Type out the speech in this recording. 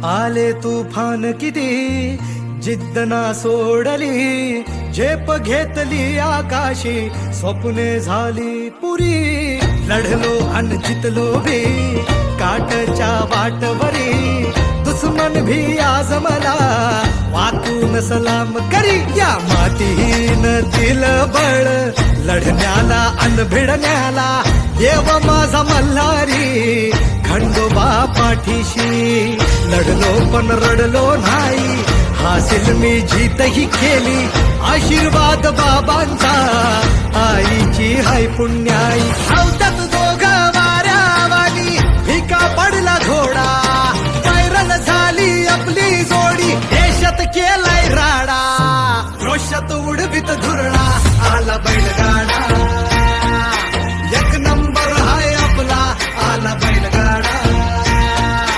आले तुफान किती जिद्द ना सोडली, झेप घेतली आकाशी, स्वप्ने झाली पुरी. लढलो अन जितलो बी काटच्या वाटवरी, दुश्मन भी आज मला वाकून सलाम करी. या मातीहीन दिल बळ लढण्याला अन भिडण्याला, देव माझा मल्हारी खंडोबा पाठीशी. लढलो पण रडलो नाही, हासिल मी जीतही केली, आशीर्वाद बाबांचा आईची हाय पुण्याई. धावतात दोघं वाऱ्यावानी, भिका पडला घोडा